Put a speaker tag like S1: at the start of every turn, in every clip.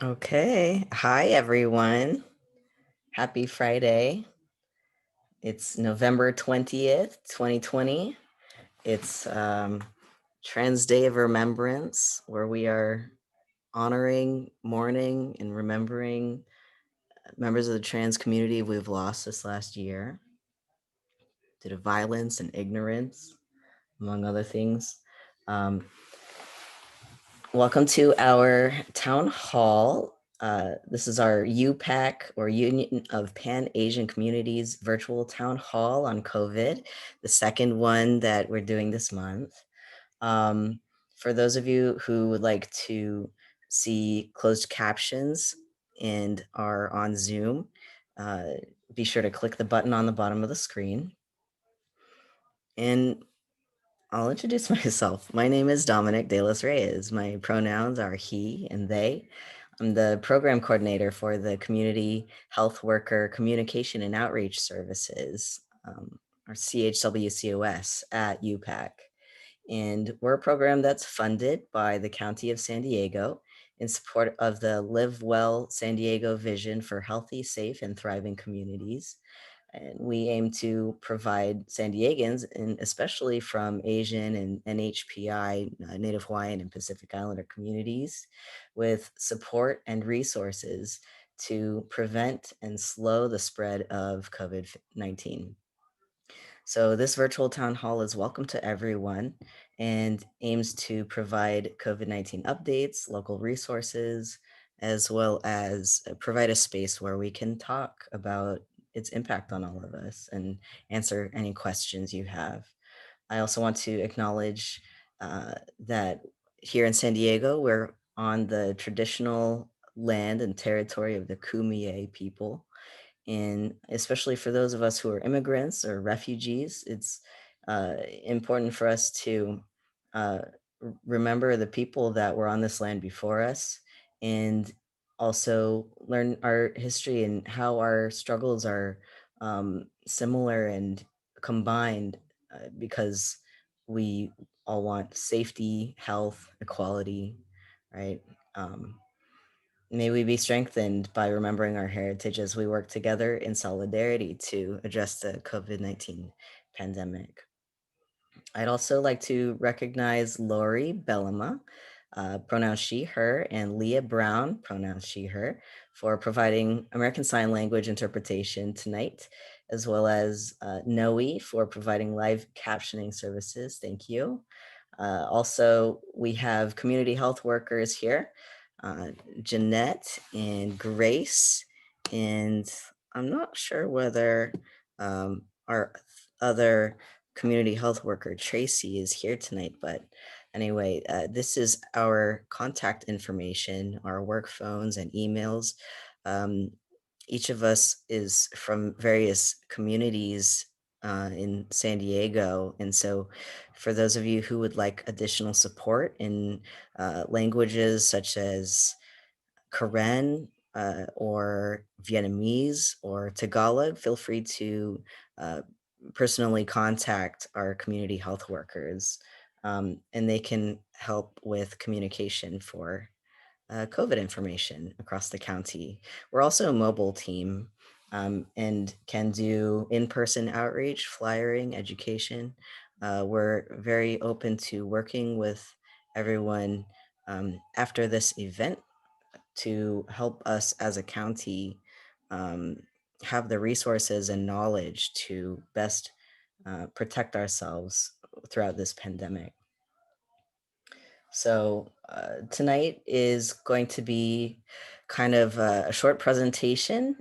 S1: Okay. Hi, everyone. Happy Friday. It's November 20th, 2020. It's Trans Day of Remembrance, where we are honoring, mourning, and remembering members of the trans community we've lost this last year due to violence and ignorance, among other things. Um, Welcome to our town hall. This is our UPAC, or Union of Pan-Asian Communities virtual town hall on COVID, the second one that we're doing this month. Um, for those of you who would like to see closed captions and are on Zoom, uh, be sure to click the button on the bottom of the screen. And I'll introduce myself. My name is Dominic De Los Reyes. My pronouns are he and they. I'm the program coordinator for the Community Health Worker Communication and Outreach Services, or CHWCOS at UPAC. And we're a program that's funded by the County of San Diego in support of the Live Well San Diego vision for healthy, safe, and thriving communities. And we aim to provide San Diegans, and especially from Asian and NHPI, Native Hawaiian and Pacific Islander communities, with support and resources to prevent and slow the spread of COVID-19. So this virtual town hall is welcome to everyone and aims to provide COVID-19 updates, local resources, as well as provide a space where we can talk about its impact on all of us and answer any questions you have. I also want to acknowledge that here in San Diego, we're on the traditional land and territory of the Kumeyaay people. And especially for those of us who are immigrants or refugees, it's important for us to uh, remember the people that were on this land before us and also learn our history and how our struggles are similar and combined because we all want safety, health, equality, right? Um, May we be strengthened by remembering our heritage as we work together in solidarity to address the COVID-19 pandemic. I'd also like to recognize Lori Bellama, pronouns she, her, and Leah Brown, pronouns she, her, for providing American Sign Language interpretation tonight, as well as Noe for providing live captioning services. Thank you. Also, we have community health workers here, uh, Jeanette and Grace, and I'm not sure whether our other community health worker, Tracy, is here tonight, but anyway, this is our contact information, our work phones and emails. Um, each of us is from various communities in San Diego. And so for those of you who would like additional support in languages such as Karen or Vietnamese or Tagalog, feel free to uh, personally contact our community health workers, and they can help with communication for COVID information across the county. We're also a mobile team and can do in-person outreach, flyering, education. We're very open to working with everyone after this event to help us as a county um, have the resources and knowledge to best protect ourselves throughout this pandemic. So tonight is going to be kind of a short presentation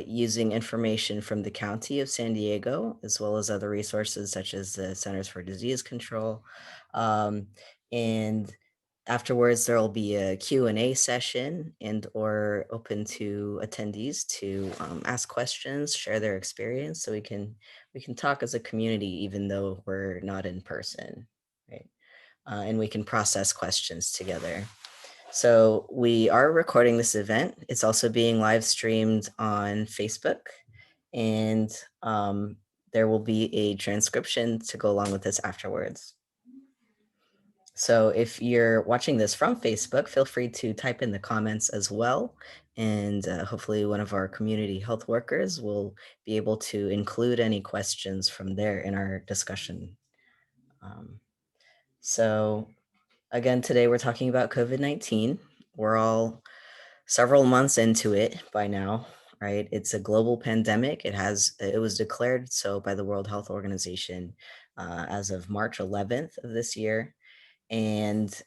S1: using information from the County of San Diego, as well as other resources such as the Centers for Disease Control. Um, and afterwards, there will be a Q&A session and or open to attendees to ask questions, share their experience, so we can talk as a community, even though we're not in person, right? And we can process questions together. So we are recording this event. It's also being live streamed on Facebook, and there will be a transcription to go along with this afterwards. So if you're watching this from Facebook, feel free to type in the comments as well. And hopefully, one of our community health workers will be able to include any questions from there in our discussion. Um, so, again, today we're talking about COVID 19. We're all several months into it by now, right? It's a global pandemic. It was declared so by the World Health Organization as of March 11th of this year. And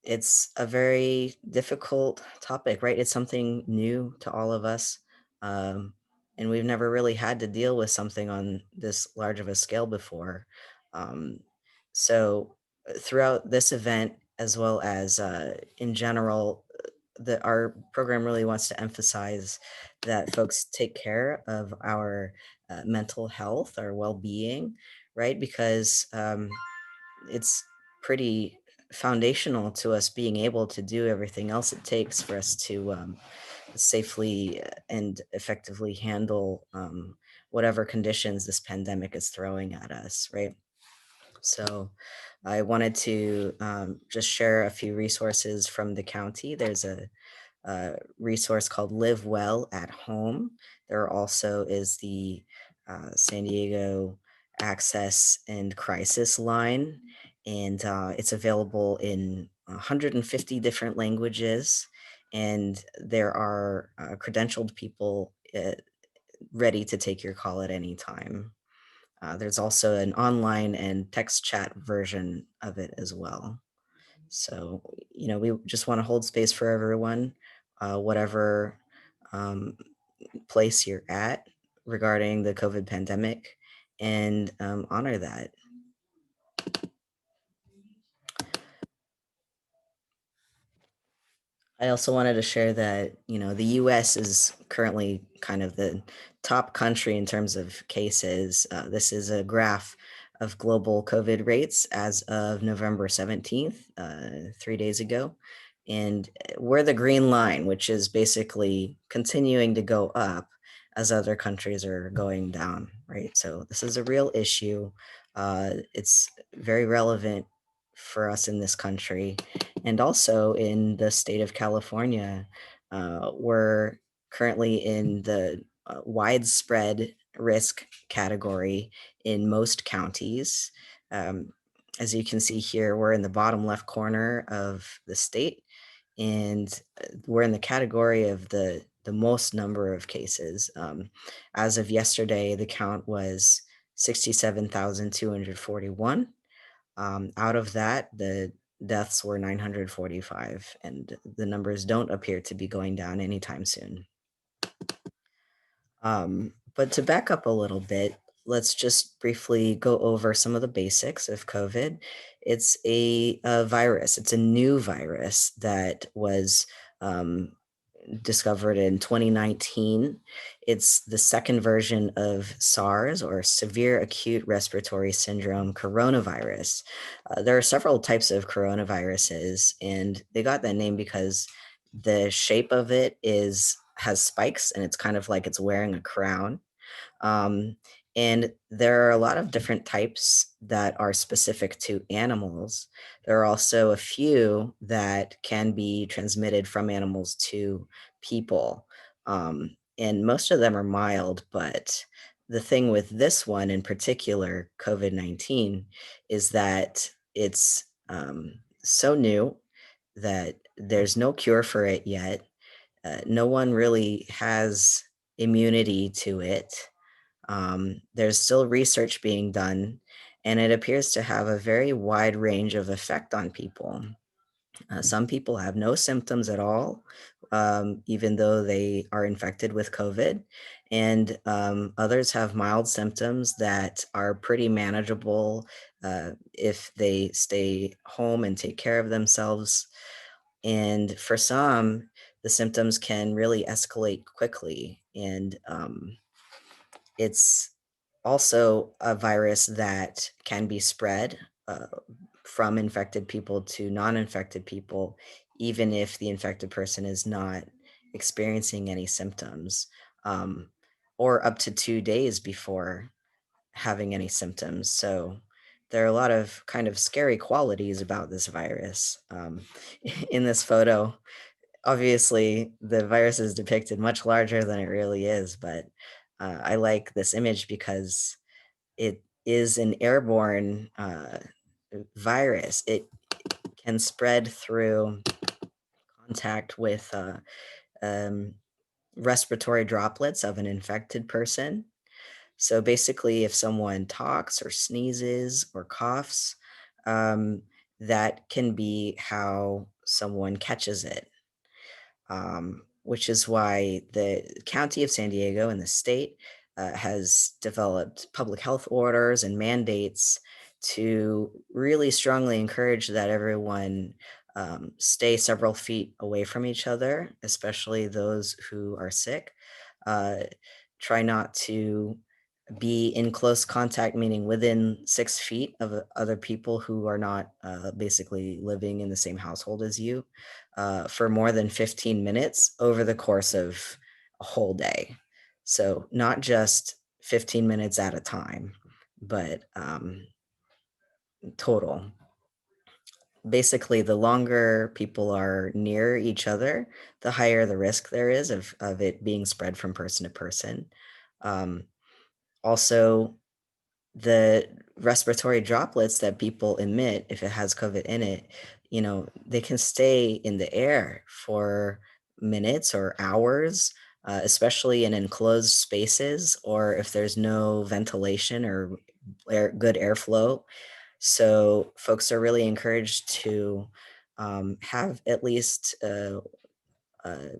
S1: it's a very difficult topic, right? It's something new to all of us. Um, and we've never really had to deal with something on this large of a scale before. Um, throughout this event, as well as in general, our program really wants to emphasize that folks take care of our mental health, our well being, right? Because it's pretty foundational to us being able to do everything else it takes for us to safely and effectively handle whatever conditions this pandemic is throwing at us, right? So I wanted to just share a few resources from the county. There's a resource called Live Well at Home. There also is the San Diego Access and Crisis Line, and it's available in 150 different languages. And there are credentialed people ready to take your call at any time. There's also an online and text chat version of it as well. So, we just want to hold space for everyone, whatever um, place you're at regarding the COVID pandemic, and honor that. I also wanted to share that, the US is currently kind of the top country in terms of cases. This is a graph of global COVID rates as of November 17th, 3 days ago. And we're the green line, which is basically continuing to go up as other countries are going down, right? So this is a real issue. It's very relevant for us in this country and also in the state of California. We're currently in the widespread risk category in most counties. Um, as you can see here, we're in the bottom left corner of the state, and we're in the category of the most number of cases. As of yesterday, the count was 67,241. Out of that, the deaths were 945, and the numbers don't appear to be going down anytime soon. But to back up a little bit, let's just briefly go over some of the basics of COVID. It's a virus, it's a new virus that was um, discovered in 2019. It's the second version of SARS, or severe acute respiratory syndrome coronavirus. There are several types of coronaviruses, and they got that name because the shape of it is has spikes, and it's kind of like it's wearing a crown. um, and there are a lot of different types that are specific to animals. There are also a few that can be transmitted from animals to people. And most of them are mild, but the thing with this one in particular, COVID 19, is that it's so new that there's no cure for it yet. No one really has immunity to it. There's still research being done, and it appears to have a very wide range of effect on people. Some people have no symptoms at all, even though they are infected with COVID, and others have mild symptoms that are pretty manageable if they stay home and take care of themselves. And for some, the symptoms can really escalate quickly, and it's also a virus that can be spread uh, from infected people to non-infected people, even if the infected person is not experiencing any symptoms, um, or up to 2 days before having any symptoms. So there are a lot of kind of scary qualities about this virus. In this photo, obviously, the virus is depicted much larger than it really is, but I like this image because it is an airborne virus. It can spread through contact with um, respiratory droplets of an infected person. So basically, if someone talks or sneezes or coughs, um, that can be how someone catches it. Which is why the county of San Diego and the state has developed public health orders and mandates to really strongly encourage that everyone stay several feet away from each other, especially those who are sick. Uh, Try not to be in close contact, meaning within 6 feet of other people who are not basically living in the same household as you for more than 15 minutes over the course of a whole day. So, not just 15 minutes at a time, but total. Basically, the longer people are near each other, the higher the risk there is of it being spread from person to person. Um, Also, the respiratory droplets that people emit, if it has COVID in it, they can stay in the air for minutes or hours, especially in enclosed spaces or if there's no ventilation or good airflow. So folks are really encouraged to have at least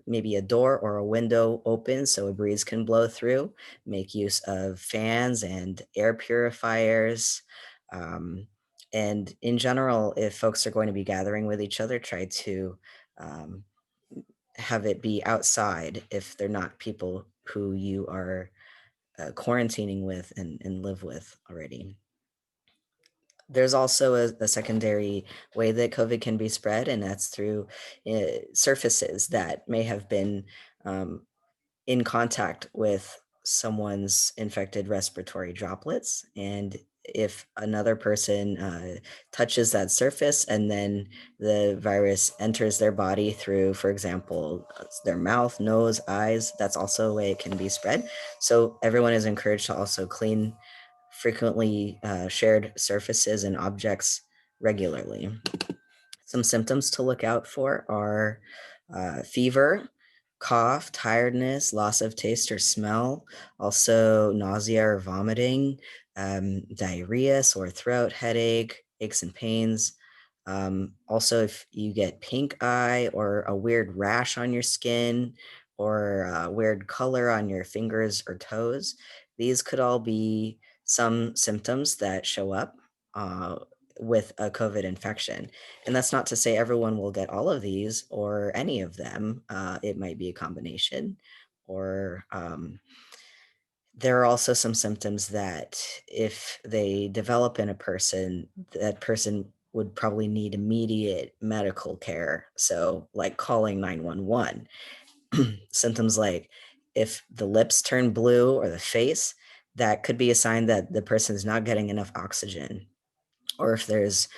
S1: maybe a door or a window open so a breeze can blow through, make use of fans and air purifiers. Um, and in general, if folks are going to be gathering with each other, try to um, have it be outside if they're not people who you are quarantining with and live with already. There's also a secondary way that COVID can be spread, and that's through surfaces that may have been um, in contact with someone's infected respiratory droplets. And if another person touches that surface and then the virus enters their body through, for example, their mouth, nose, eyes, that's also a way it can be spread. So everyone is encouraged to also clean frequently shared surfaces and objects regularly. Some symptoms to look out for are fever, cough, tiredness, loss of taste or smell, also nausea or vomiting, diarrhea, sore throat, headache, aches and pains. Also, if you get pink eye or a weird rash on your skin or weird color on your fingers or toes, these could all be some symptoms that show up uh, with a COVID infection. And that's not to say everyone will get all of these or any of them. It might be a combination. Or there are also some symptoms that if they develop in a person, that person would probably need immediate medical care. So, like calling 911. Symptoms like if the lips turn blue or the face, that could be a sign that the person is not getting enough oxygen. Or if there's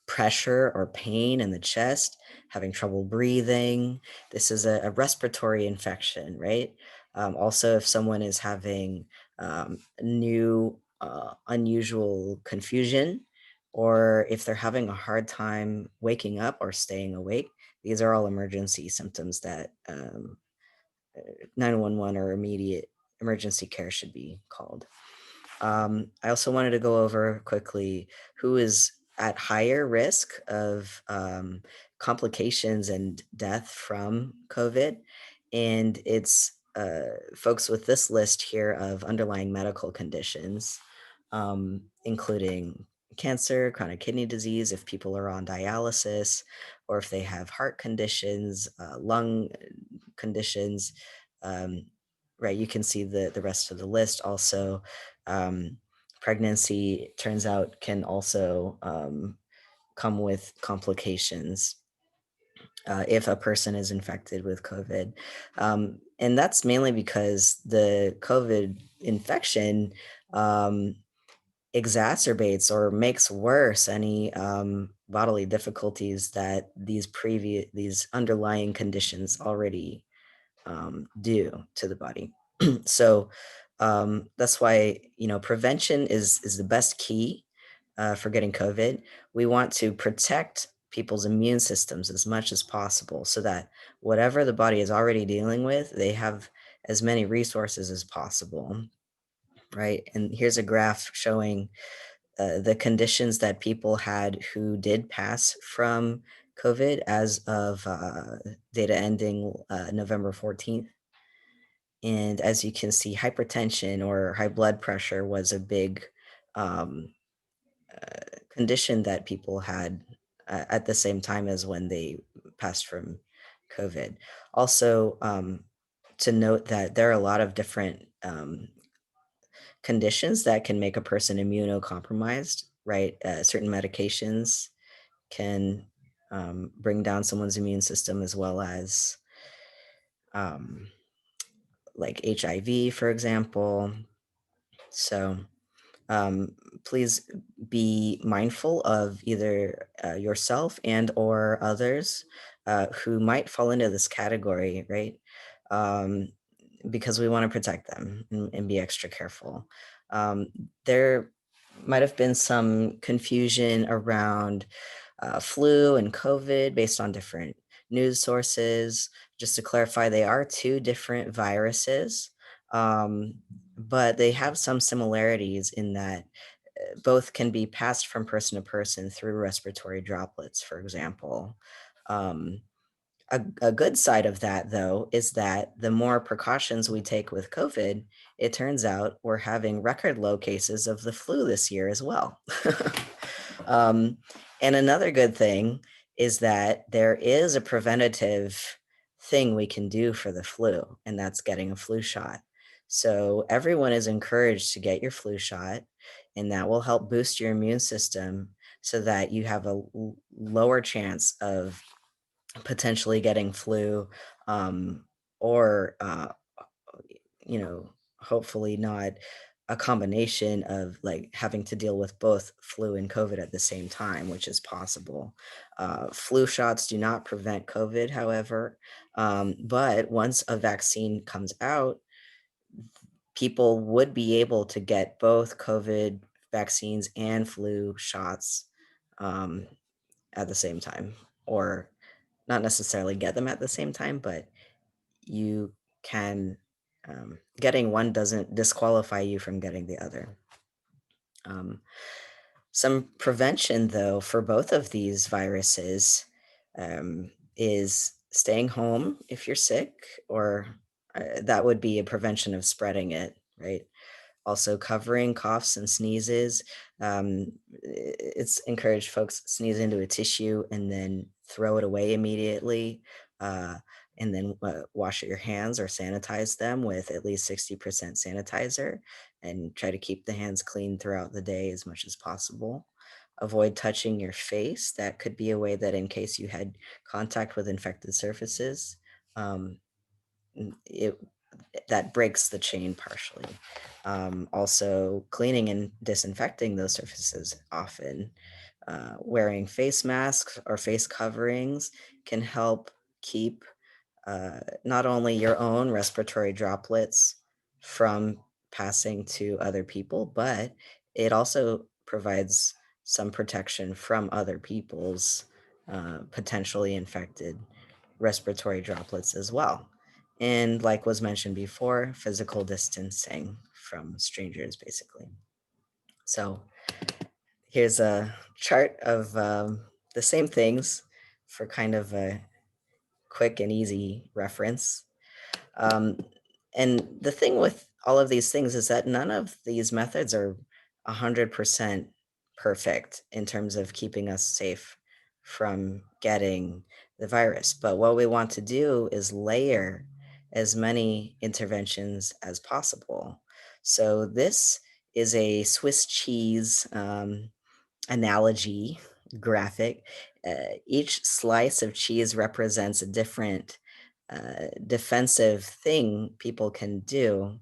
S1: pressure or pain in the chest, having trouble breathing. This is a respiratory infection, right? Also, if someone is having new, unusual confusion, or if they're having a hard time waking up or staying awake, these are all emergency symptoms that 911 or immediate emergency care should be called. I also wanted to go over quickly who is at higher risk of complications and death from COVID. And it's folks with this list here of underlying medical conditions, including cancer, chronic kidney disease, if people are on dialysis, or if they have heart conditions, lung conditions. Um, right, you can see the rest of the list also. um, Pregnancy turns out can also come with complications if a person is infected with COVID. And that's mainly because the COVID infection um, exacerbates or makes worse any bodily difficulties that these underlying conditions already do to the body. So that's why prevention is the best key for getting COVID. We want to protect people's immune systems as much as possible so that whatever the body is already dealing with, they have as many resources as possible, right? And here's a graph showing the conditions that people had who did pass from COVID as of data ending November 14th. And as you can see, hypertension or high blood pressure was a big um, condition that people had at the same time as when they passed from COVID. Also, to note that there are a lot of different conditions that can make a person immunocompromised, right? Certain medications can bring down someone's immune system, as well as um, like HIV, for example. So um, please be mindful of either yourself and or others who might fall into this category, right? Um, because we want to protect them and be extra careful. Um, there might have been some confusion around flu and COVID based on different news sources. Just to clarify, they are two different viruses, um, but they have some similarities in that both can be passed from person to person through respiratory droplets, for example. Um, a good side of that, though, is that the more precautions we take with COVID, it turns out we're having record low cases of the flu this year as well. um, and another good thing is that there is a preventative thing we can do for the flu, and that's getting a flu shot. So everyone is encouraged to get your flu shot, and that will help boost your immune system so that you have a lower chance of potentially getting flu, um, or you know, hopefully not a combination of like having to deal with both flu and COVID at the same time, which is possible. Flu shots do not prevent COVID, however, but once a vaccine comes out, people would be able to get both COVID vaccines and flu shots um, at the same time, or not necessarily get them at the same time, but you can, getting one doesn't disqualify you from getting the other. Um, some prevention, though, for both of these viruses is staying home if you're sick, or that would be a prevention of spreading it, right? Also, covering coughs and sneezes. It's encouraged folks sneeze into a tissue and then throw it away immediately, uh, and then wash your hands or sanitize them with at least 60% sanitizer, and try to keep the hands clean throughout the day as much as possible. Avoid touching your face. That could be a way that, in case you had contact with infected surfaces, um, it that breaks the chain partially. Also, cleaning and disinfecting those surfaces often. Wearing face masks or face coverings can help keep not only your own respiratory droplets from passing to other people, but it also provides some protection from other people's potentially infected respiratory droplets as well. And like was mentioned before, physical distancing from strangers, basically. So here's a chart of the same things for kind of a quick and easy reference. Um, and the thing with all of these things is that none of these methods are 100% perfect in terms of keeping us safe from getting the virus. But what we want to do is layer as many interventions as possible. So this is a Swiss cheese analogy graphic. Each slice of cheese represents a different defensive thing people can do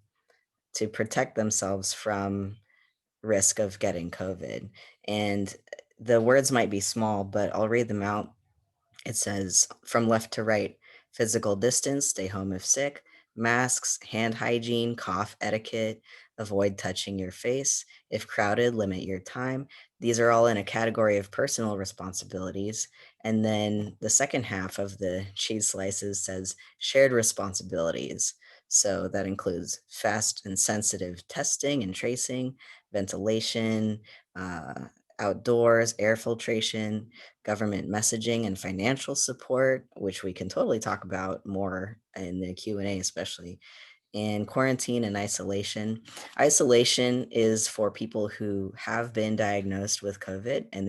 S1: to protect themselves from risk of getting COVID. And the words might be small, but I'll read them out. It says from left to right, physical distance, stay home if sick, masks, hand hygiene, cough etiquette, avoid touching your face. If crowded, limit your time. These are all in a category of personal responsibilities. And then the second half of the cheese slices says shared responsibilities. So that includes fast and sensitive testing and tracing, ventilation, uh, outdoors, air filtration, government messaging and financial support, which we can totally talk about more in the Q&A especially, and quarantine and isolation. Isolation is for people who have been diagnosed with COVID and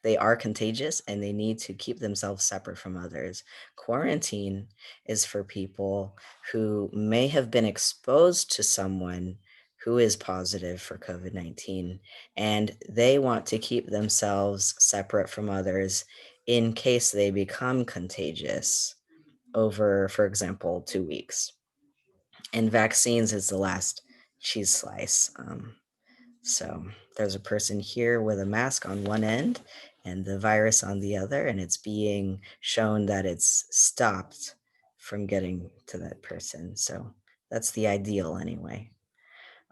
S1: they are contagious and they need to keep themselves separate from others. Quarantine is for people who may have been exposed to someone who is positive for COVID 19 and they want to keep themselves separate from others in case they become contagious over, for example, 2 weeks. And vaccines is the last cheese slice. So there's a person here with a mask on one end and the virus on the other, and it's being shown that it's stopped from getting to that person. So that's the ideal anyway.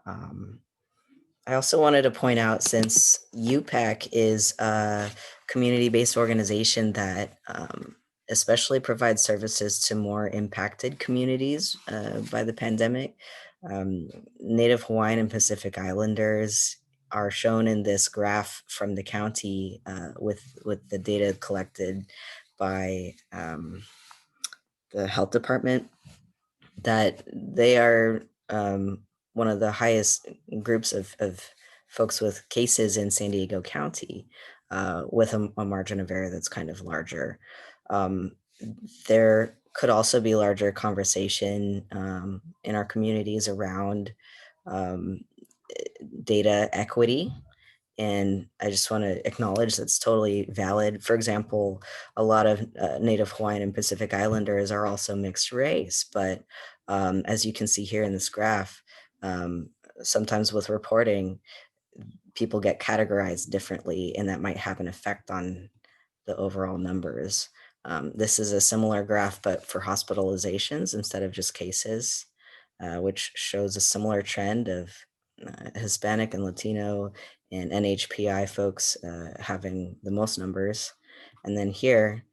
S1: Um, I also wanted to point out since UPAC is a community based organization that especially provides services to more impacted communities by the pandemic, Native Hawaiian and Pacific Islanders are shown in this graph from the county with the data collected by the health department that they are one of the highest groups of folks with cases in San Diego County, with a margin of error that's kind of larger. Um, there could also be larger conversation in our communities around um, data equity, and I just want to acknowledge that's totally valid. For example, a lot of Native Hawaiian and Pacific Islanders are also mixed race, but as you can see here in this graph, um, sometimes with reporting, people get categorized differently, and that might have an effect on the overall numbers. This is a similar graph, but for hospitalizations instead of just cases, which shows a similar trend of Hispanic and Latino and NHPI folks having the most numbers. And then here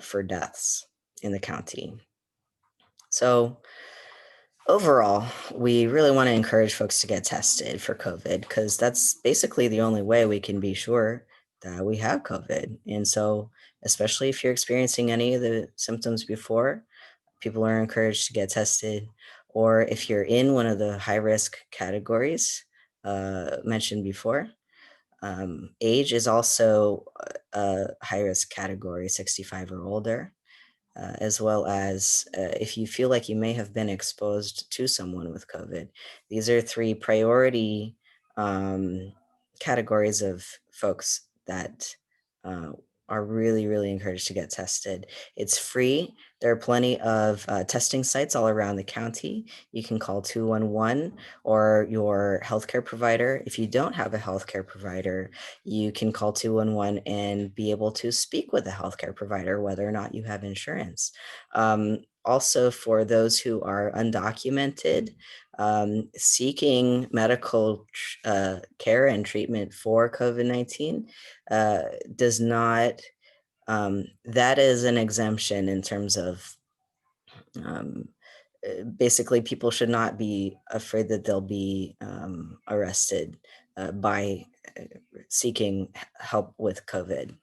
S1: for deaths in the county. So overall, we really want to encourage folks to get tested for COVID because that's basically the only way we can be sure that we have COVID. And so, especially if you're experiencing any of the symptoms before, people are encouraged to get tested. Or if you're in one of the high risk categories mentioned before, age is also a high risk category, 65 or older, as well as if you feel like you may have been exposed to someone with COVID. These are three priority um, categories of folks that uh, are really, really encouraged to get tested. It's free. There are plenty of testing sites all around the county. You can call 211 or your healthcare provider. If you don't have a healthcare provider, you can call 211 and be able to speak with a healthcare provider, whether or not you have insurance. Also, for those who are undocumented, seeking medical care and treatment for COVID 19 does not, that is an exemption in terms of um, basically people should not be afraid that they'll be arrested by seeking help with COVID.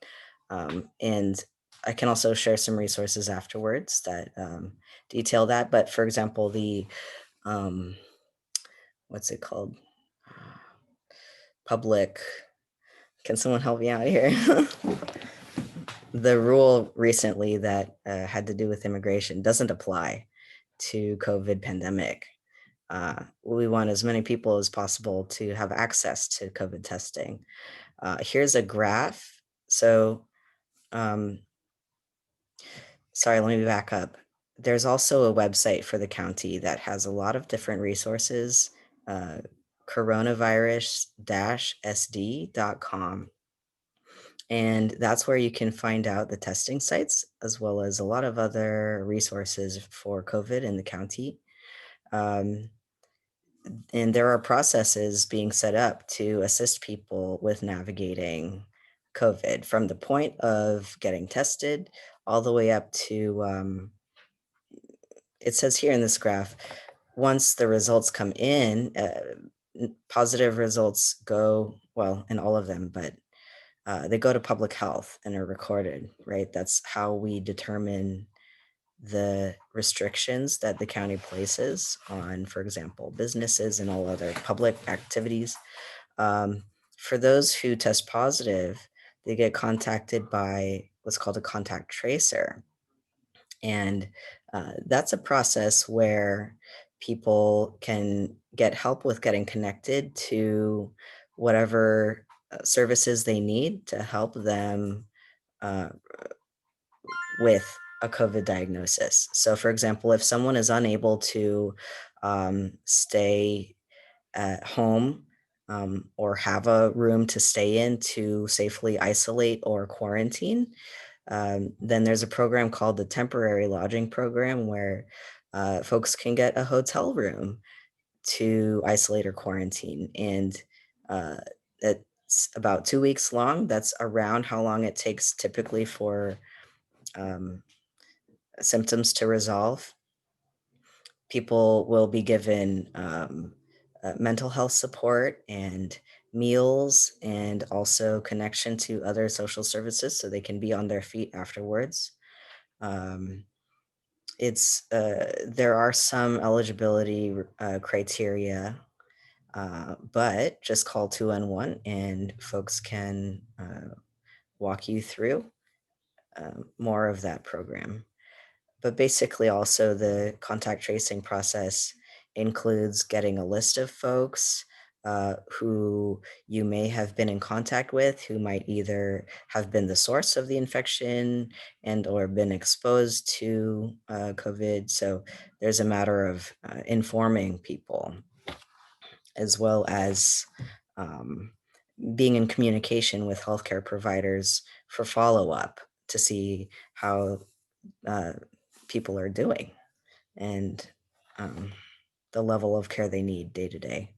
S1: And I can also share some resources afterwards that detail that. But for example, the um, what's it called? Public. Can someone help me out here? The rule recently that had to do with immigration doesn't apply to COVID pandemic. We want as many people as possible to have access to COVID testing. Here's a graph. So, um, sorry, let me back up. There's also a website for the county that has a lot of different resources. Uh, coronavirus-sd.com. And that's where you can find out the testing sites as well as a lot of other resources for COVID in the county. Um, and there are processes being set up to assist people with navigating COVID from the point of getting tested all the way up to, it says here in this graph, once the results come in, positive results go, well, in all of them, but they go to public health and are recorded, right? That's how we determine the restrictions that the county places on, for example, businesses and all other public activities. Um, for those who test positive, they get contacted by what's called a contact tracer. And that's a process where people can get help with getting connected to whatever services they need to help them uh, with a COVID diagnosis. So, for example, if someone is unable to stay at home or have a room to stay in to safely isolate or quarantine, then there's a program called the Temporary Lodging Program where folks can get a hotel room to isolate or quarantine. And uh, it's about 2 weeks long. That's around how long it takes typically for um, symptoms to resolve. People will be given mental health support and meals and also connection to other social services so they can be on their feet afterwards. Um, there are some eligibility criteria, but just call 211 and folks can walk you through more of that program. But basically, also the contact tracing process includes getting a list of folks who you may have been in contact with, who might either have been the source of the infection and or been exposed to COVID. So there's a matter of informing people as well as um, being in communication with healthcare providers for follow up to see how uh, people are doing and um, the level of care they need day to day.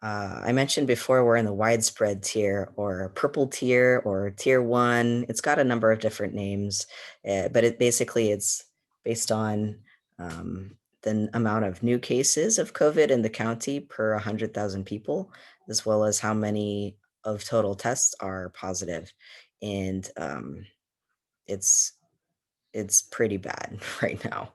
S1: I mentioned before we're in the widespread tier or purple tier or tier one. It's got a number of different names, but it's based on the amount of new cases of COVID in the county per 100,000 people, as well as how many of total tests are positive. And it's it's pretty bad right now.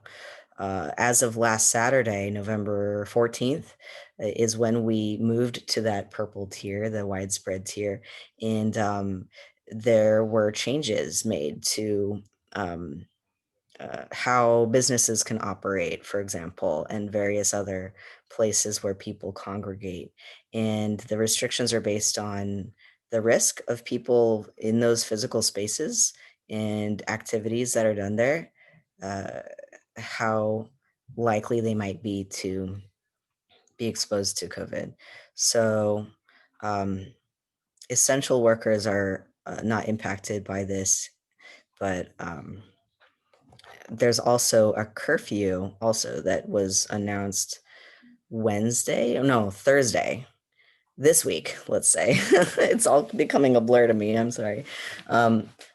S1: As of last Saturday, November 14th, is when we moved to that purple tier, the widespread tier. And there were changes made to um, how businesses can operate, for example, and various other places where people congregate. And the restrictions are based on the risk of people in those physical spaces and activities that are done there, uh, how likely they might be to be exposed to COVID. So, um, essential workers are not impacted by this, but there's also a curfew also that was announced Wednesday, no, Thursday this week, let's say. It's all becoming a blur to me. I'm sorry.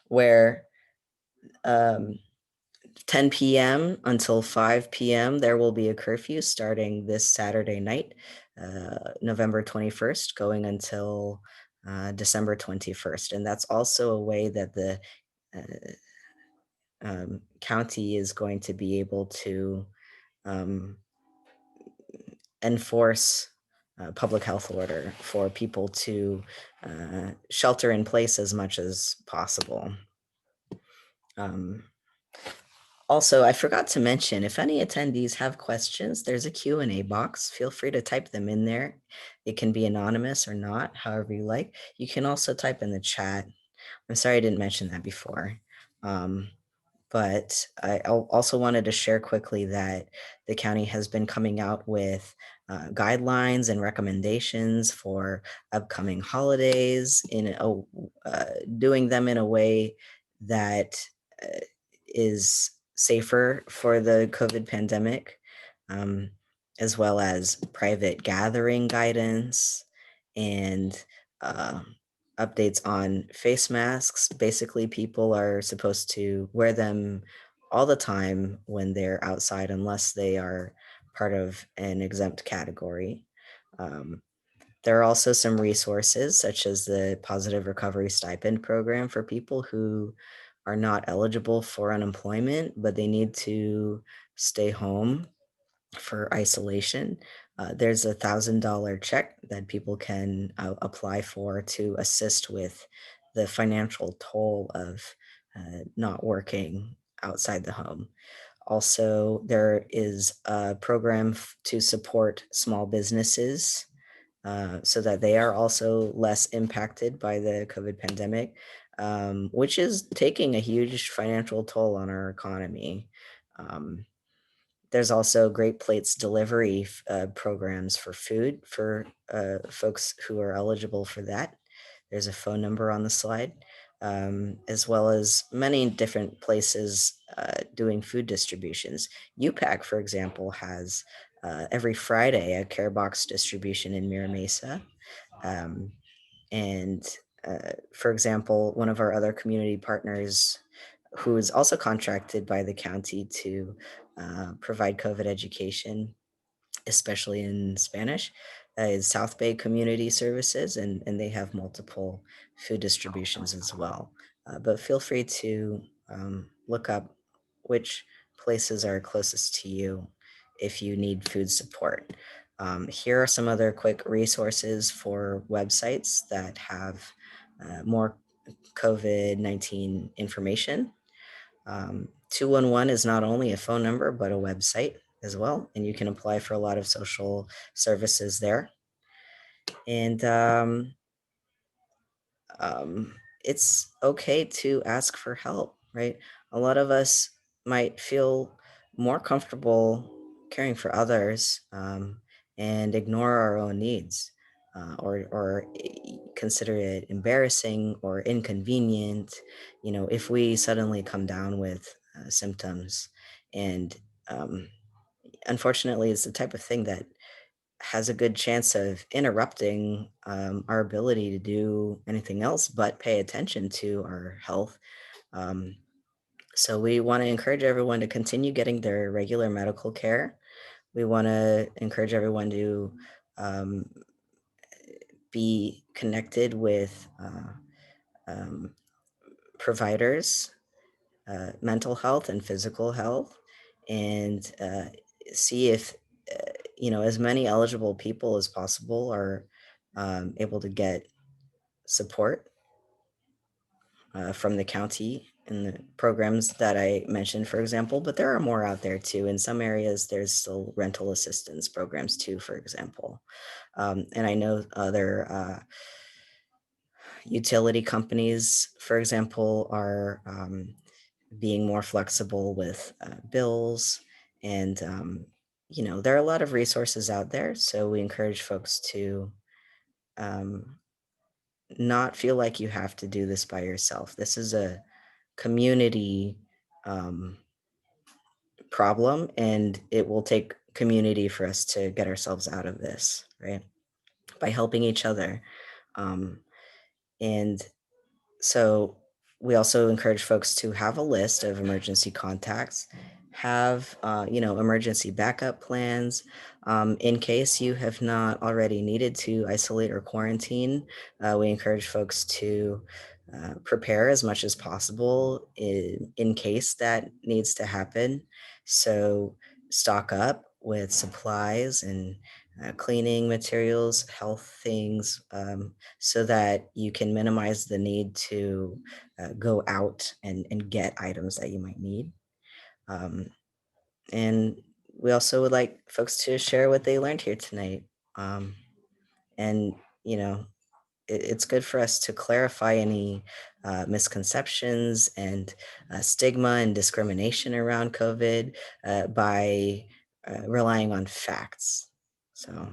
S1: Where um, 10 p.m. until 5 p.m., there will be a curfew starting this Saturday night, November 21st, going until December 21st. And that's also a way that the uh, county is going to be able to um, enforce public health order for people to shelter in place as much as possible. Um, Also, I forgot to mention, if any attendees have questions, there's a Q&A box. Feel free to type them in there. It can be anonymous or not, however you like. You can also type in the chat. I'm sorry I didn't mention that before. Um, But also wanted to share quickly that the county has been coming out with guidelines and recommendations for upcoming holidays doing them in a way that uh, is safer for the COVID pandemic, um, as well as private gathering guidance and uh, updates on face masks. Basically, people are supposed to wear them all the time when they're outside, unless they are part of an exempt category. Um, there are also some resources, such as the Positive Recovery Stipend program for people who are not eligible for unemployment, but they need to stay home for isolation. There's $1,000 check that people can apply for to assist with the financial toll of not working outside the home. Also, there is a program to support small businesses so that they are also less impacted by the COVID pandemic, which is taking a huge financial toll on our economy. Um, there's also Great Plates delivery programs for food for folks who are eligible for that. There's a phone number on the slide, as well as many different places doing food distributions. UPAC, for example, has every Friday a care box distribution in Mira Mesa. Um, and for example, one of our other community partners who is also contracted by the county to provide COVID education, especially in Spanish, is South Bay Community Services, and they have multiple food distributions as well. But feel free to look up which places are closest to you if you need food support. Here are some other quick resources for websites that have more COVID-19 information. 211 is not only a phone number, but a website as well. And you can apply for a lot of social services there. And um, it's okay to ask for help, right? A lot of us might feel more comfortable caring for others and ignore our own needs, or consider it embarrassing or inconvenient, if we suddenly come down with symptoms. And um, unfortunately, it's the type of thing that has a good chance of interrupting our ability to do anything else but pay attention to our health. Um, so we want to encourage everyone to continue getting their regular medical care. We want to encourage everyone to um, be connected with um, providers, mental health and physical health, and see if as many eligible people as possible are able to get support from the county and the programs that I mentioned, for example. But there are more out there too. In some areas, there's still rental assistance programs too, for example. And I know other utility companies, for example, are being more flexible with bills. And, there are a lot of resources out there. So we encourage folks to um, not feel like you have to do this by yourself. This is a community um, problem, and it will take community for us to get ourselves out of this, right? By helping each other. Um, and So we also encourage folks to have a list of emergency contacts, have emergency backup plans in case you have not already needed to isolate or quarantine. We encourage folks to prepare as much as possible in case that needs to happen. So stock up with supplies and cleaning materials, health things, so that you can minimize the need to go out and get items that you might need. Um, and we also would like folks to share what they learned here tonight. Um, and, you know, it's good for us to clarify any misconceptions and stigma and discrimination around COVID by relying on facts. So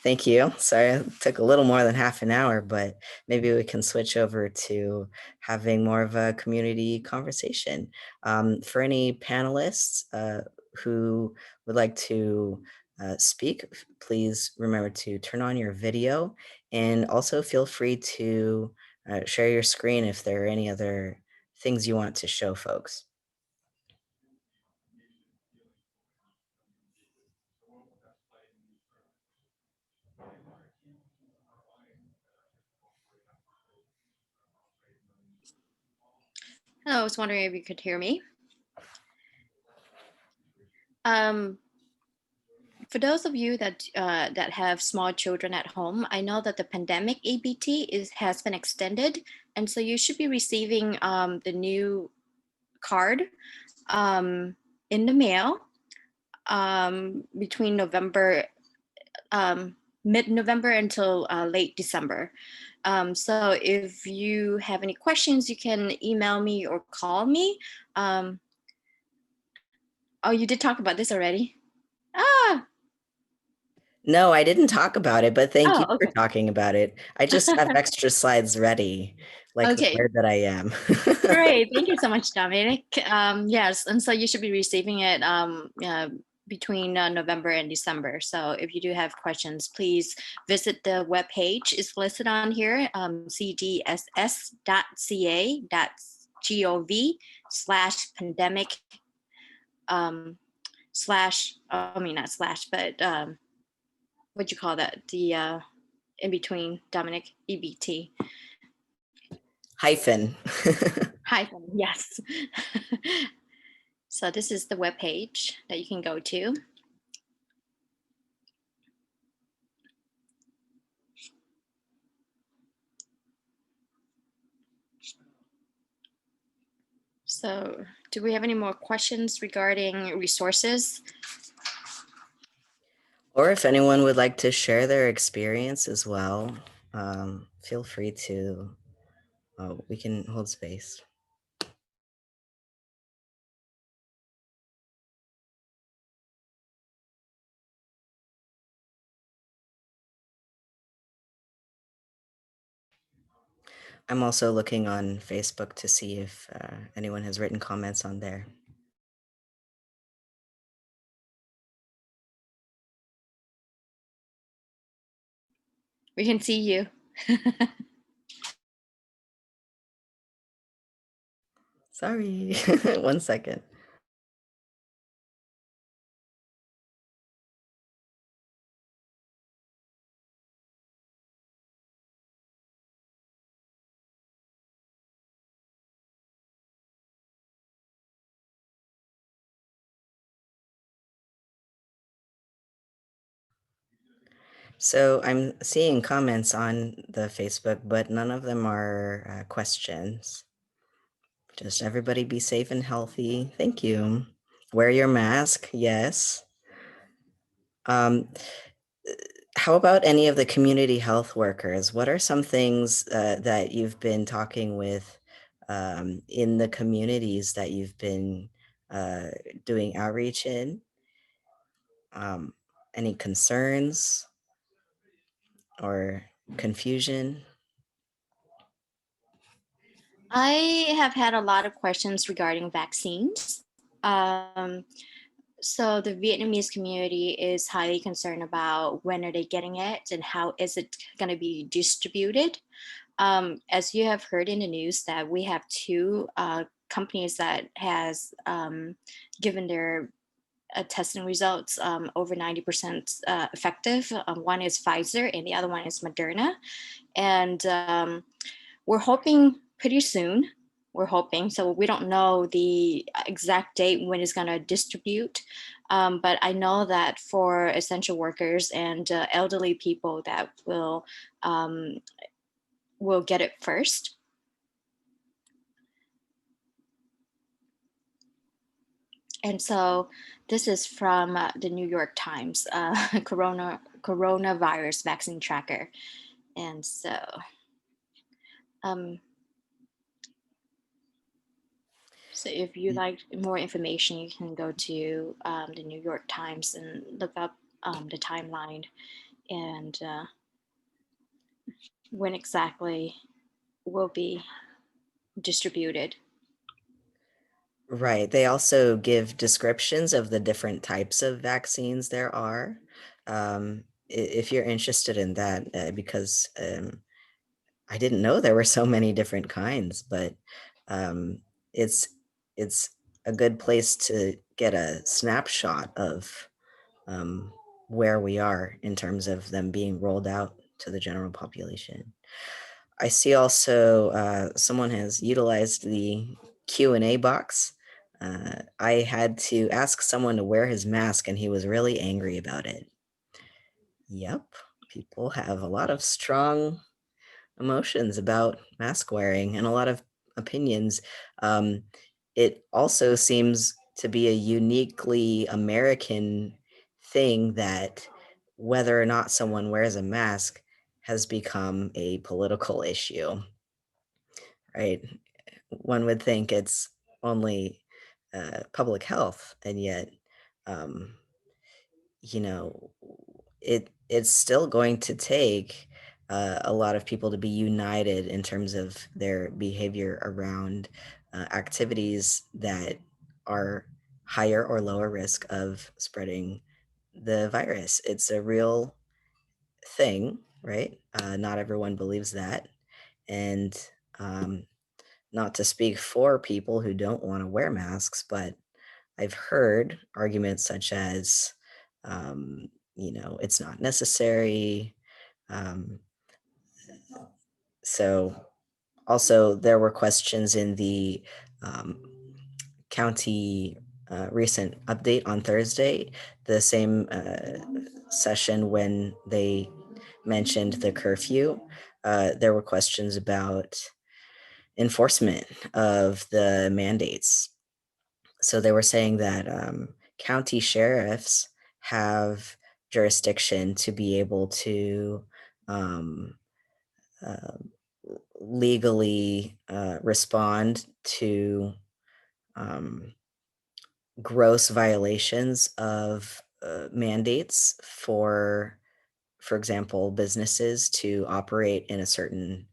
S1: thank you. Sorry, it took a little more than half an hour, but maybe we can switch over to having more of a community conversation. For any panelists who would like to speak, please remember to turn on your video and also feel free to share your screen if there are any other things you want to show folks.
S2: Hello, I was wondering if you could hear me. For those of you that have small children at home, I know that the pandemic ABT has been extended, and so you should be receiving the new card in the mail between November, mid-November until late December. So if you have any questions, you can email me or call me. Oh, you did talk about this already? Ah,
S1: No, I didn't talk about it, but thank you
S2: oh,
S1: for
S2: okay.
S1: talking about it. I just have extra slides ready, like the
S2: Okay,
S1: nerd that I am.
S2: great. Thank you so much, Dominic. Yes, and so you should be receiving it between November and December. So if you do have questions, please visit the webpage. It's listed on here, cdss.ca.gov/pandemic slash, I mean, not slash, but what'd you call that? The in between Dominic EBT.
S1: Hyphen.
S2: Hyphen, yes. So this is the web page that you can go to. So do we have any more questions regarding resources?
S1: Or if anyone would like to share their experience as well, feel free to. We can hold space. I'm also looking on Facebook to see if anyone has written comments on there.
S2: We can see you.
S1: Sorry, 1 second. So I'm seeing comments on the Facebook, but none of them are questions. Just everybody be safe and healthy. Thank you. Wear your mask. Yes. Um, how about any of the community health workers? What are some things that you've been talking with in the communities that you've been uh, doing outreach in? Um, any concerns or confusion?
S2: I have had a lot of questions regarding vaccines. So the Vietnamese community is highly concerned about when are they getting it and how is it going to be distributed. As you have heard in the news, that we have two companies that has given their testing results over 90% effective. One is Pfizer and the other one is Moderna. And we're hoping pretty soon. We're hoping. So we don't know the exact date when it's going to distribute. But I know that for essential workers and elderly people that will get it first. And so this is from the New York Times, coronavirus vaccine tracker. And so, um, so if you
S1: Y-
S2: like more information, you can go to the New York Times and look up the timeline and when exactly will be distributed.
S1: Right. They also give descriptions of the different types of vaccines there are. If you're interested in that, because I didn't know there were so many different kinds, but um, it's it's a good place to get a snapshot of um, where we are in terms of them being rolled out to the general population. I see also someone has utilized the Q&A box. I had to ask someone to wear his mask, and he was really angry about it. Yep, people have a lot of strong emotions about mask wearing and a lot of opinions. Um, it also seems to be a uniquely American thing that whether or not someone wears a mask has become a political issue, right? One would think it's only public health, and yet, um, you know, it's still going to take a lot of people to be united in terms of their behavior around activities that are higher or lower risk of spreading the virus. It's a real thing, right? Not everyone believes that. And um, not to speak for people who don't want to wear masks, but I've heard arguments such as, um, it's not necessary. Um, so also there were questions in the um, county recent update on Thursday, the same session when they mentioned the curfew. There were questions about enforcement of the mandates. So they were saying that county sheriffs have jurisdiction to be able to um, uh, legally respond to um, gross violations of mandates for example, businesses to operate in a certain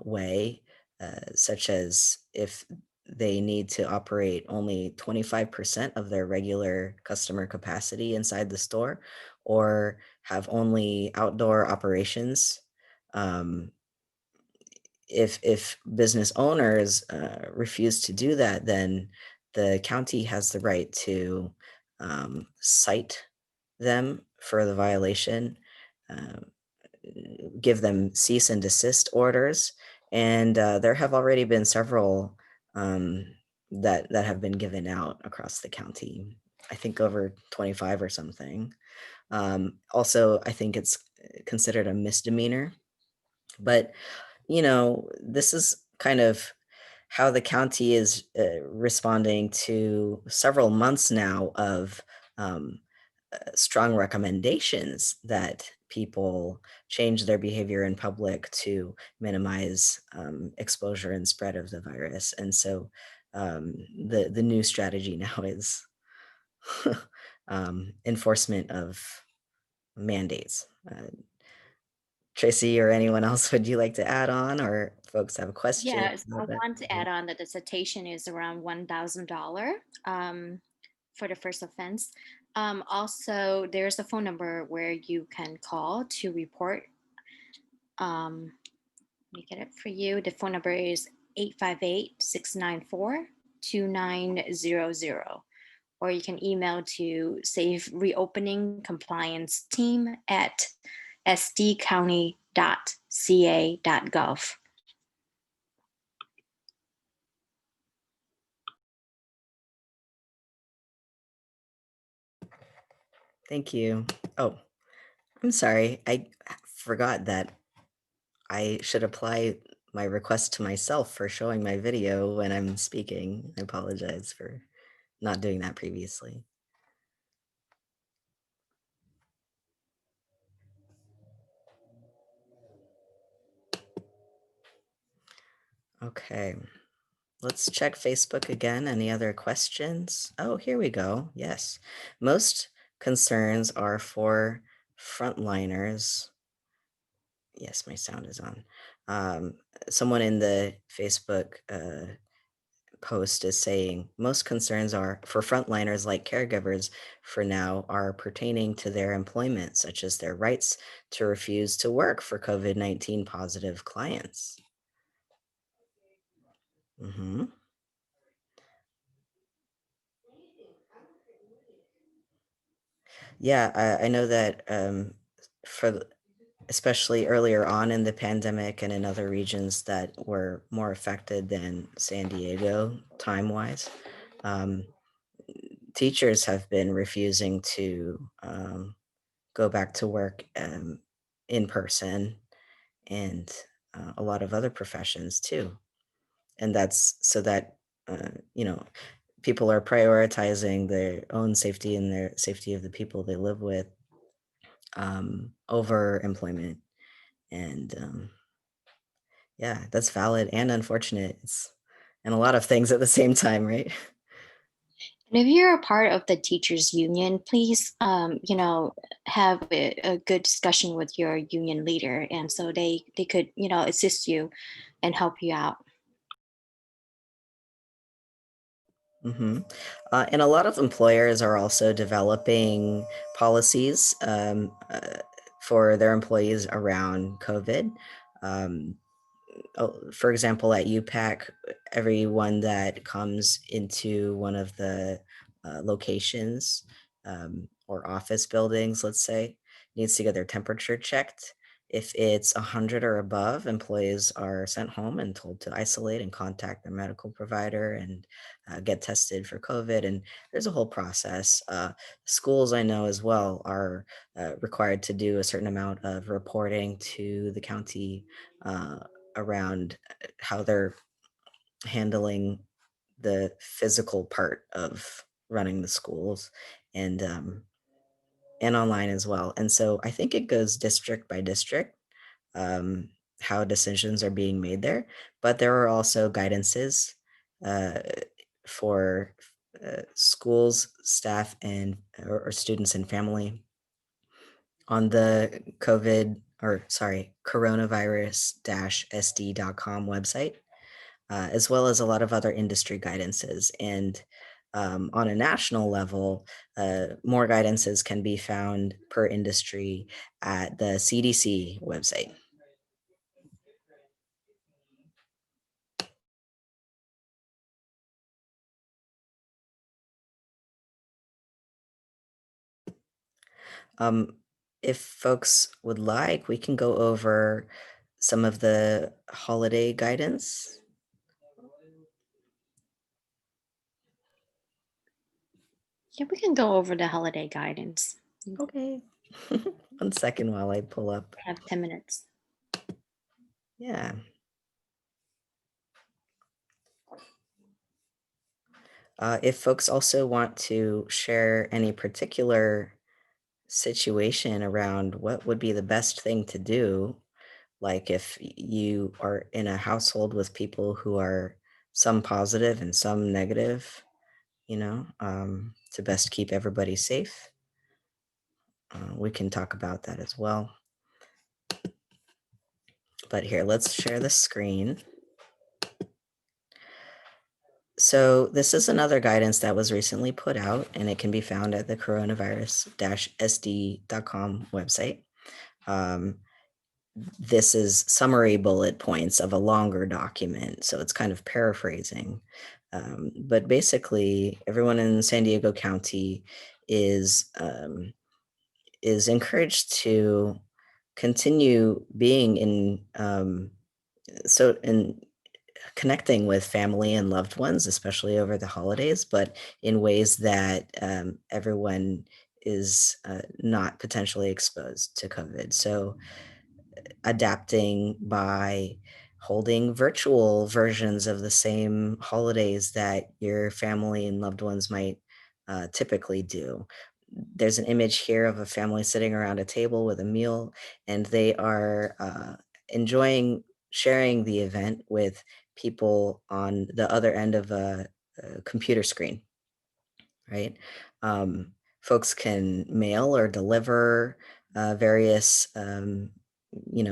S1: way, such as if they need to operate only 25% of their regular customer capacity inside the store or have only outdoor operations. Um, if business owners refuse to do that, then the county has the right to cite them for the violation, uh, give them cease and desist orders, and there have already been several um, that have been given out across the county. I think over 25 or something. Also, I think it's considered a misdemeanor, but this is kind of how the county is responding to several months now of um, strong recommendations that people change their behavior in public to minimize exposure and spread of the virus. And so the new strategy now is enforcement of mandates. Tracy or anyone else, would you like to add on, or folks have a question
S2: Yes, I
S1: about that?
S2: want to add on that the citation is around $1,000 for the first offense. Also, there's a phone number where you can call to report. Let me get it for you. The phone number is 858-694-2900. Or you can email to Safe Reopening Compliance Team at sdcounty.ca.gov.
S1: Thank you. Oh, I'm sorry. I forgot that I should apply my request to myself for showing my video when I'm speaking. I apologize for not doing that previously. Okay, let's check Facebook again. Any other questions? Oh, here we go. Yes. Most concerns are for frontliners. Yes, my sound is on. Um, Someone in the Facebook post is saying most concerns are for frontliners like caregivers for now are pertaining to their employment, such as their rights to refuse to work for COVID-19 positive clients. Hmm. Yeah, I know that for especially earlier on in the pandemic and in other regions that were more affected than San Diego time wise, um, teachers have been refusing to go back to work in person and a lot of other professions too. And that's so that, you know, people are prioritizing their own safety and their safety of the people they live with over employment. And yeah, that's valid and unfortunate. It's and a lot of things at the same time, right?
S2: And if you're a part of the teachers union, please, have a good discussion with your union leader, and so they could, assist you and help you out.
S1: Hmm. And a lot of employers are also developing policies for their employees around COVID. Um, for example, at UPAC, everyone that comes into one of the locations or office buildings, let's say, needs to get their temperature checked. If it's 100 or above, employees are sent home and told to isolate and contact their medical provider and get tested for COVID. And there's a whole process. Schools, I know as well, are required to do a certain amount of reporting to the county uh, around how they're handling the physical part of running the schools and and online as well. And so I think it goes district by district um, how decisions are being made there, but there are also guidances uh, for schools, staff, and or students and family on the COVID or sorry, coronavirus-sd.com website, as well as a lot of other industry guidances. And on a national level, more guidances can be found per industry at the CDC website. Um, if folks would like, we can go over some of the holiday guidance.
S2: Yeah, we can go over the holiday guidance. We
S1: Okay. One second while I pull up.
S2: have 10 minutes.
S1: Yeah. If folks also want to share any particular situation around what would be the best thing to do, like if you are in a household with people who are some positive and some negative, to best keep everybody safe, we can talk about that as well. But here, let's share the screen. So this is another guidance that was recently put out, and it can be found at the coronavirus-sd.com website. Um, this is summary bullet points of a longer document, so it's kind of paraphrasing. But basically, everyone in San Diego County is is encouraged to continue being in connecting with family and loved ones, especially over the holidays, but in ways that everyone is not potentially exposed to COVID. So, adapting by holding virtual versions of the same holidays that your family and loved ones might typically do. There's an image here of a family sitting around a table with a meal, and they are enjoying sharing the event with people on the other end of a computer screen, right? Um, Folks can mail or deliver various,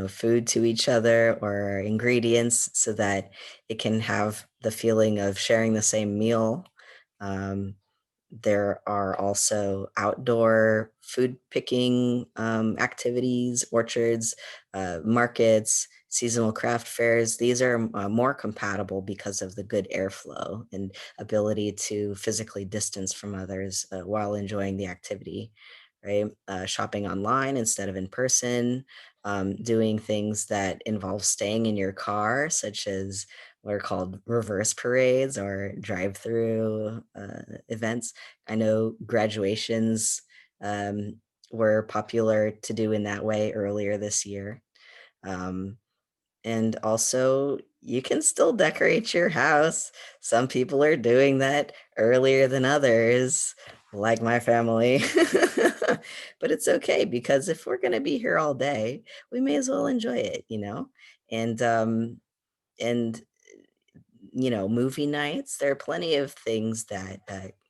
S1: food to each other or ingredients so that it can have the feeling of sharing the same meal. Um, there are also outdoor food picking activities, orchards, markets, seasonal craft fairs. These are more compatible because of the good airflow and ability to physically distance from others while enjoying the activity, right? Shopping online instead of in person, doing things that involve staying in your car, such as what are called reverse parades or drive-through events. I know graduations um, were popular to do in that way earlier this year. Um, and also, you can still decorate your house. Some people are doing that earlier than others, like my family. But it's okay because if we're going to be here all day, we may as well enjoy it, you know? And and movie nights, there are plenty of things that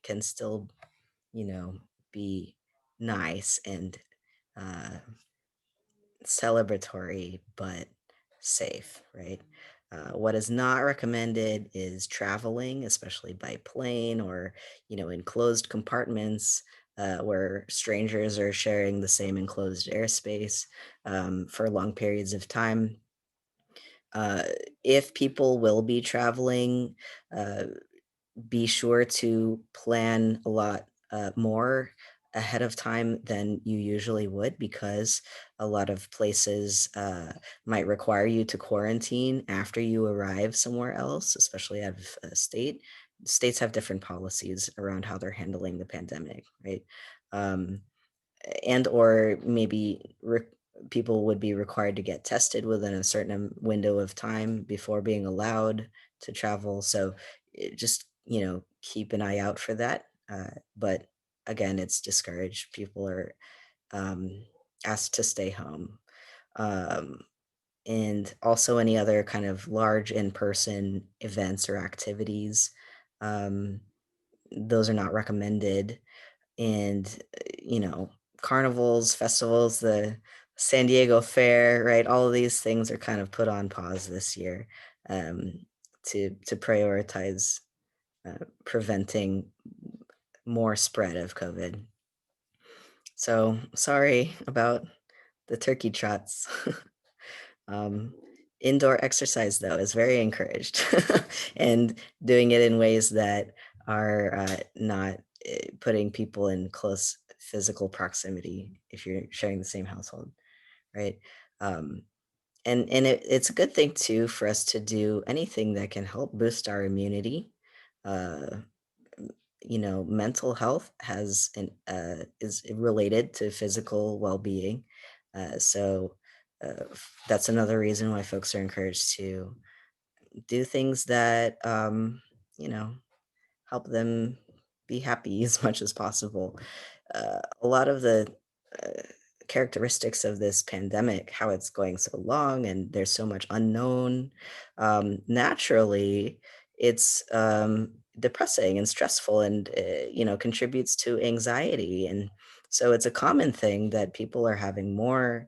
S1: can still, you know, be nice and uh celebratory, but safe, right? What is not recommended is traveling, especially by plane or, enclosed compartments where strangers are sharing the same enclosed airspace for long periods of time. Uh, if people will be traveling, uh, be sure to plan a lot more ahead of time than you usually would because a lot of places might require you to quarantine after you arrive somewhere else, especially out of state. States have different policies around how they're handling the pandemic, right? Um, and or maybe people would be required to get tested within a certain window of time before being allowed to travel. So just keep an eye out for that. But again, it's discouraged. People are um, asked to stay home. Um, and also any other kind of large in-person events or activities. Um, those are not recommended. And carnivals, festivals, the San Diego Fair, right? All of these things are kind of put on pause this year um, to prioritize preventing more spread of COVID. So sorry about the turkey trots. um, Indoor exercise though is very encouraged, and doing it in ways that are not putting people in close physical proximity if you're sharing the same household, right? Um, and it's a good thing too for us to do anything that can help boost our immunity. Uh, Mental health is related to physical well-being. So that's another reason why folks are encouraged to do things that you know help them be happy as much as possible. A lot of the uh, characteristics of this pandemic, how it's going so long and there's so much unknown, naturally, it's depressing and stressful and, contributes to anxiety. And so it's a common thing that people are having more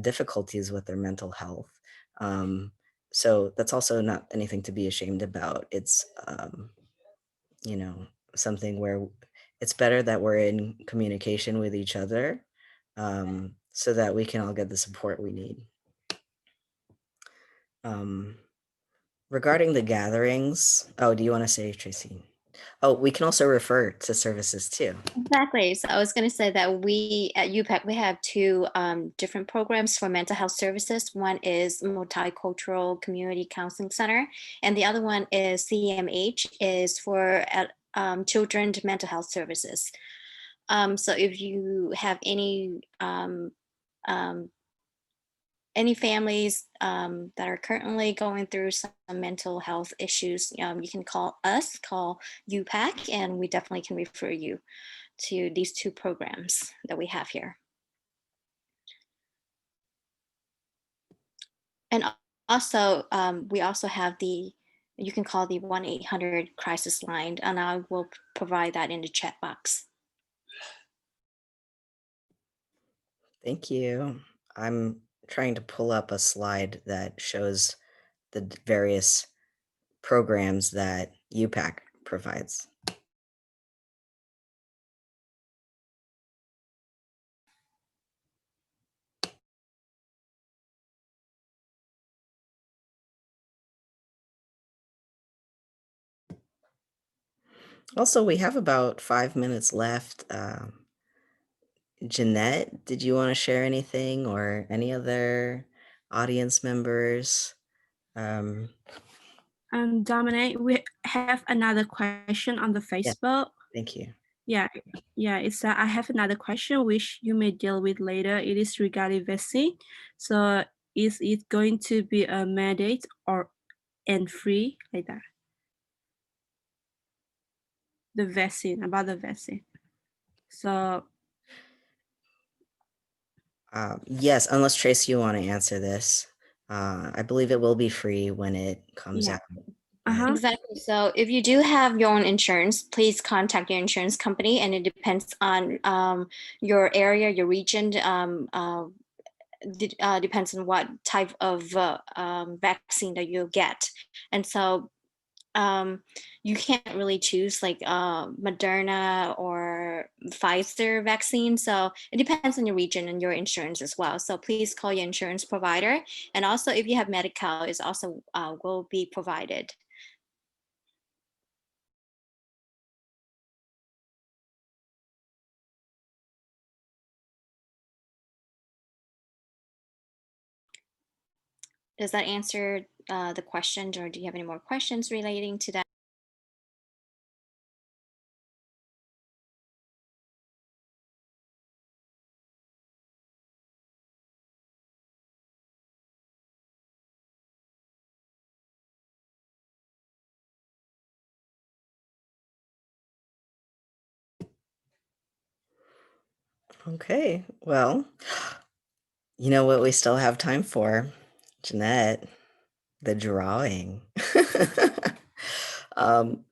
S1: difficulties with their mental health. Um, so that's also not anything to be ashamed about. It's, you know, something where it's better that we're in communication with each other so that we can all get the support we need. Um, Regarding the gatherings, oh, do you want to say, Tracy? Oh, we can also refer to services too.
S2: Exactly. So I was going to say that we at UPEC, we have two different programs for mental health services. One is Multicultural Community Counseling Center, and the other one is CMH, is for children's mental health services. So if you have um, any families that are currently going through some mental health issues, you can call UPAC, and we definitely can refer you to these two programs that we have here. And also, we also have the you can call the 1-800 crisis line, and I will provide that in the chat box.
S1: Thank you. I'm trying to pull up a slide that shows the various programs that UPAC provides. Also, we have about 5 minutes left. Jeanette, did you want to share anything or any other audience members? Um,
S3: Dominic, we have another question on the Facebook.
S1: Thank you.
S3: Yeah, it's I have another question which you may deal with later. It is regarding vaccine. So is it going to be a mandate or and free like that? The vaccine, about the vaccine. So
S1: Yes, unless Tracy, you want to answer this. I believe it will be free when it comes
S3: Yeah.
S1: out.
S2: Exactly. So if you do have your own insurance, please contact your insurance company, and it depends on your area, your region. Depends on what type of vaccine that you get, and so you can't really choose like Moderna or Pfizer vaccine. So it depends on your region and your insurance as well. So please call your insurance provider, and also if you have Medi-Cal, is also will be provided. Does that answer the question, or do you have any more questions relating to that?
S1: Okay, well, you know what we still have time for, Jeanette, the drawing. um,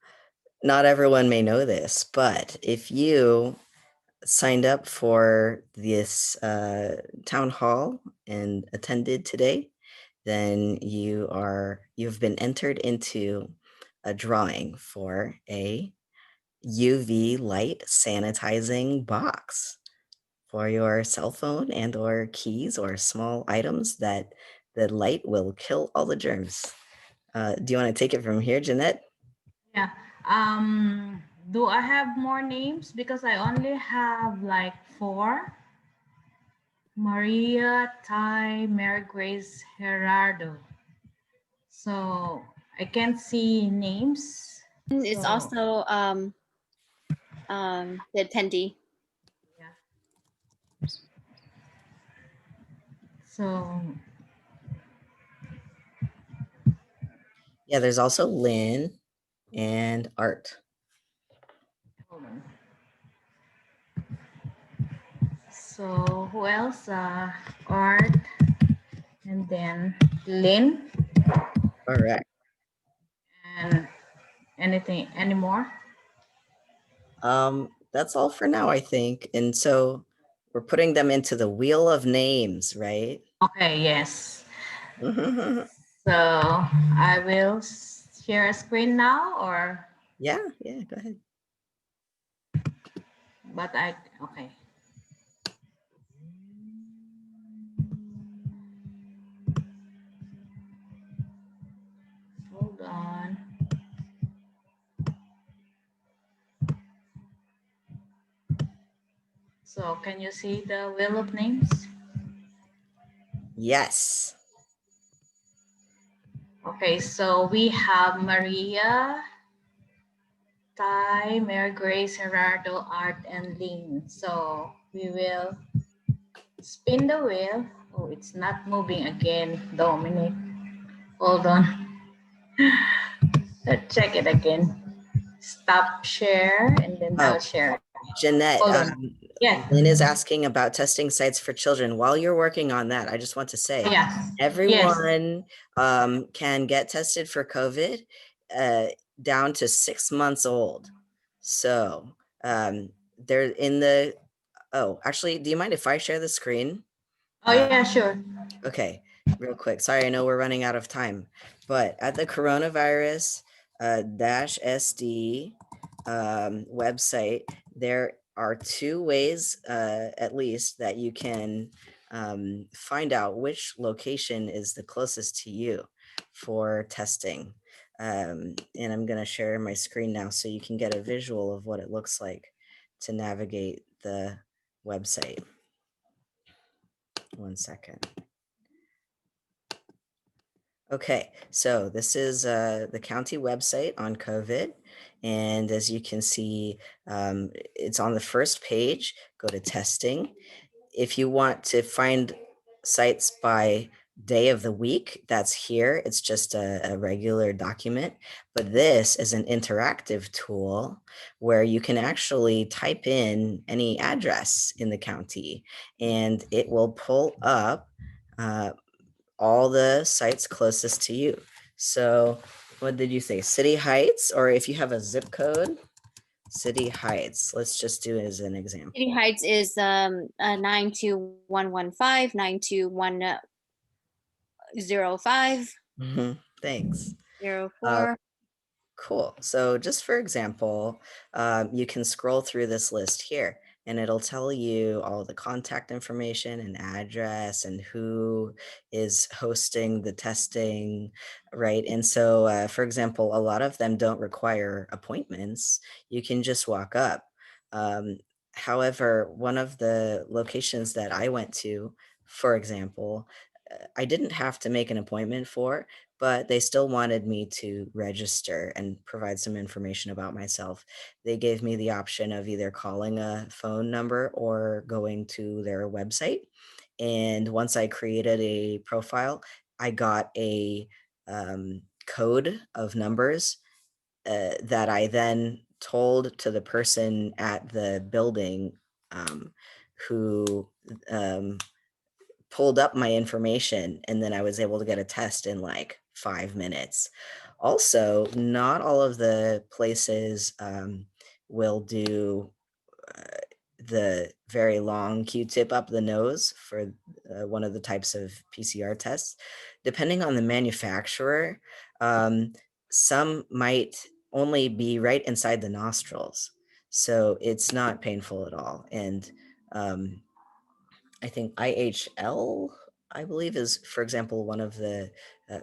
S1: Not everyone may know this, but if you signed up for this town hall and attended today, then you've been entered into a drawing for a UV light sanitizing box for your cell phone and or keys or small items that the light will kill all the germs. Do you want to take it from here, Jeanette?
S4: Yeah. Do I have more names? Because I only have like 4. Maria, Ty, Mary Grace, Gerardo. So I can't see names.
S2: It's
S4: So,
S2: also the attendee.
S4: yeah. So
S1: Yeah, there's also Lynn and Art.
S4: hold on. So who else? Art, and then Lynn,
S1: Correct.
S4: and any more?
S1: That's all for now, I think. And so we're putting them into the wheel of names, right?
S4: Okay, yes. So I will share a screen now, or
S1: Yeah, go ahead.
S4: but okay. Hold on. So can you see the wheel of names?
S1: Yes.
S4: Okay, so we have Maria, Ty, Mary Grace, Gerardo, Art, and Lynn. So we will spin the wheel. Oh, it's not moving again, Dominic. Hold on. Let's check it again. Stop share, and then
S1: Oh,
S4: I'll share it.
S1: Jeanette,
S4: Hold on. Yes.
S1: Lynn is asking about testing sites for children. While you're working on that, I just want to say
S4: Yes.
S1: everyone can get tested for COVID. down to 6 months old. So they're in the, oh, actually, do you mind if I share the screen?
S4: Oh, yeah, sure.
S1: Okay, real quick. Sorry, I know we're running out of time, but at the coronavirus dash SD website, there are 2 ways, at least, that you can find out which location is the closest to you for testing. And I'm going to share my screen now so you can get a visual of what it looks like to navigate the website. 1 second. Okay, so this is the county website on COVID. And as you can see, it's on the first page. Go to testing. If you want to find sites by day of the week, that's here. It's just a regular document. But this is an interactive tool where you can actually type in any address in the county and it will pull up all the sites closest to you. So what did you say? City Heights, or if you have a zip code, City Heights. Let's just do it as an example.
S2: City Heights is 92115, 92105,
S1: Thanks.
S2: 04.
S1: Cool. So just for example, you can scroll through this list here and it'll tell you all the contact information and address and who is hosting the testing, right? And so, for example, a lot of them don't require appointments. You can just walk up. However, one of the locations that I went to, for example, I didn't have to make an appointment for, but they still wanted me to register and provide some information about myself. They gave me the option of either calling a phone number or going to their website. And once I created a profile, I got a code of numbers that I then told to the person at the building who pulled up my information, and then I was able to get a test in like 5 minutes. Also, not all of the places will do the very long Q-tip up the nose for one of the types of PCR tests. Depending on the manufacturer, some might only be right inside the nostrils. So it's not painful at all. And I think IHL, I believe, is, for example, one of the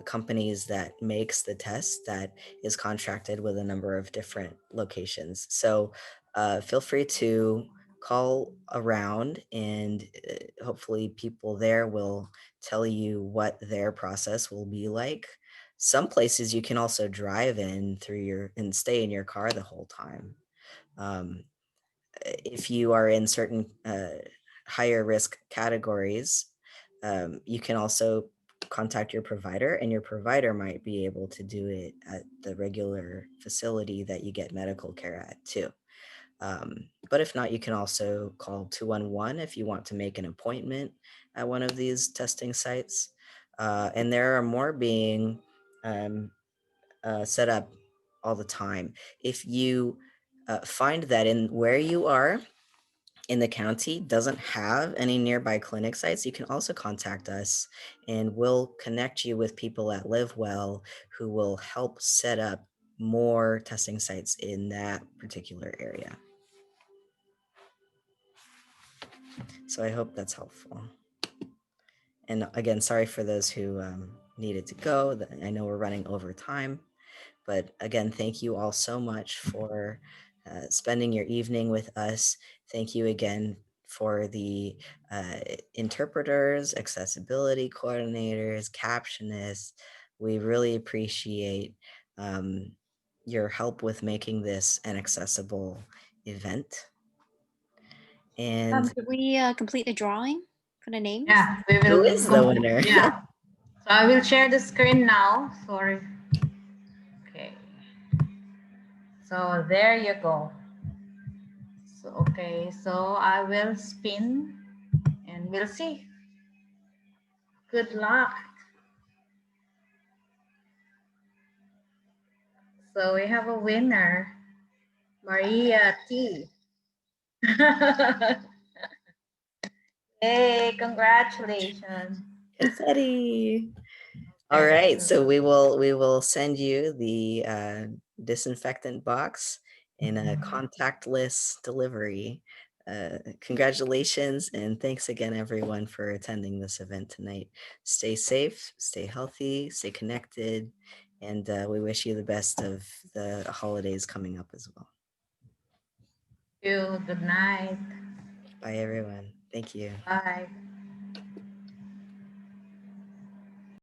S1: companies that makes the test that is contracted with a number of different locations. So feel free to call around and hopefully people there will tell you what their process will be like. Some places you can also drive in through your and stay in your car the whole time. If you are in certain higher risk categories, you can also contact your provider, and your provider might be able to do it at the regular facility that you get medical care at too. But if not, you can also call 211 if you want to make an appointment at one of these testing sites. And there are more being set up all the time. If you find that in where you are in the county doesn't have any nearby clinic sites, you can also contact us and we'll connect you with people at LiveWell who will help set up more testing sites in that particular area. So I hope that's helpful. And again, sorry for those who needed to go. I know we're running over time, but again, thank you all so much for spending your evening with us. Thank you again for the interpreters, accessibility coordinators, captionists. We really appreciate your help with making this an accessible event. And
S2: Did we complete the drawing for the names?
S4: Yeah, we
S1: who
S4: will.
S1: is the winner?
S4: Yeah. So I will share the screen now. Sorry. Okay. So there you go. So, okay, so I will spin and we'll see. Good luck. So we have a winner, Maria T. Yay, congratulations.
S1: Confetti. All right, so we will send you the disinfectant box in a contactless delivery. Congratulations and thanks again, everyone, for attending this event tonight. Stay safe, stay healthy, stay connected, and we wish you the best of the holidays coming up as well.
S4: Good night.
S1: Bye, everyone. Thank you.
S4: Bye.